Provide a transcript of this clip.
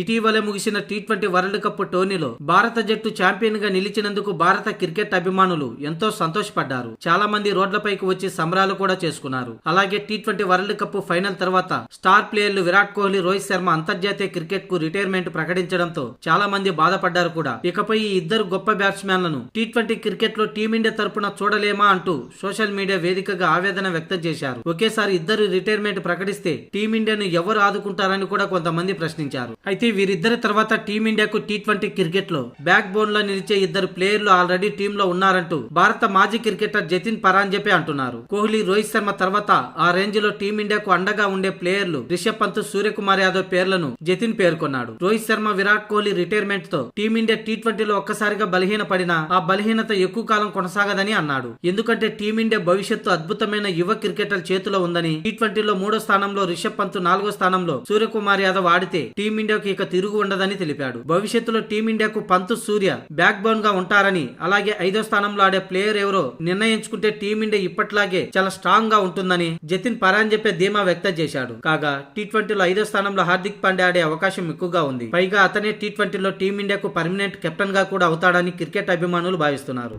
ఇటీవలే ముగిసిన T20 world cup టోర్నీలో భారత జట్టు ఛాంపియన్ గా నిలిచినందుకు భారత క్రికెట్ అభిమానులు ఎంతో సంతోషపడ్డారు. చాలా మంది రోడ్లపైకి వచ్చి సంబరాలు కూడా చేసుకున్నారు. అలాగే టీ20 వరల్డ్ కప్ ఫైనల్ తర్వాత స్టార్ ప్లేయర్లు విరాట్ కోహ్లీ, రోహిత్ శర్మ అంతర్జాతీయ క్రికెట్ కు రిటైర్మెంట్ ప్రకటించడంతో చాలా మంది బాధపడ్డారు కూడా. ఇకపై ఈ ఇద్దరు గొప్ప బ్యాట్స్మెన్లను టీ20 క్రికెట్ లో టీమిండియా తరపున చూడలేమా అంటూ సోషల్ మీడియా వేదికగా ఆవేదన వ్యక్తం చేశారు. ఒకేసారి ఇద్దరు రిటైర్మెంట్ ప్రకటిస్తే టీమిండియాను ఎవరు ఆదుకుంటారని కూడా కొంతమంది ప్రశ్నించారు. అయితే వీరిద్దరి తర్వాత టీమిండియాకు టీ20 క్రికెట్ లో బ్యాక్ బోన్ లో నిలిచే ఇద్దరు ప్లేయర్లు ఆల్రెడీ టీమ్ లో ఉన్నారంటూ భారత మాజీ క్రికెటర్ జతిన్ పరాంజపే అంటున్నారు. కోహ్లీ, రోహిత్ శర్మ తర్వాత ఆ రేంజ్ లో టీమిండియాకు అండగా ఉండే ప్లేయర్లు రిషబ్ పంత్, సూర్యకుమార్ యాదవ్ పేర్లను జతిన్ పేర్కొన్నాడు. రోహిత్ శర్మ, విరాట్ కోహ్లీ రిటైర్మెంట్ తో టీమిండియా టీ20లో ఒక్కసారిగా బలహీన పడినా ఆ బలహీనత ఎక్కువ కాలం కొనసాగదని అన్నాడు. ఎందుకంటే టీమిండియా భవిష్యత్తు అద్భుతమైన యువ క్రికెటర్ చేతిలో ఉందని. టీ20లో 3వ స్థానంలో రిషబ్ పంత్, 4వ స్థానంలో సూర్యకుమార్ యాదవ్ ఆడితే టీమిండియాకు ఇక తిరుగు ఉండదని తెలిపాడు. భవిష్యత్తులో టీమిండియాకు పంత్, సూర్య బ్యాక్ బోన్ గా ఉంటారని, అలాగే 5వ స్థానంలో ఆడే ప్లేయర్ ఎవరో నిర్ణయించుకుంటే టీమిండియా ఇప్పట్లాగే చాలా స్ట్రాంగ్ గా ఉంటుందని జతిన్ పరాంజపే ధీమా వ్యక్తం చేశాడు. కాగా టీ20లో 5వ స్థానంలో హార్దిక్ పాండ్యా ఆడే అవకాశం ఎక్కువగా ఉంది. పైగా అతనే టీ20లో టీమిండియాకు పర్మనెంట్ కెప్టెన్ గా కూడా అవుతాడని క్రికెట్ అభిమానులు భావిస్తున్నారు.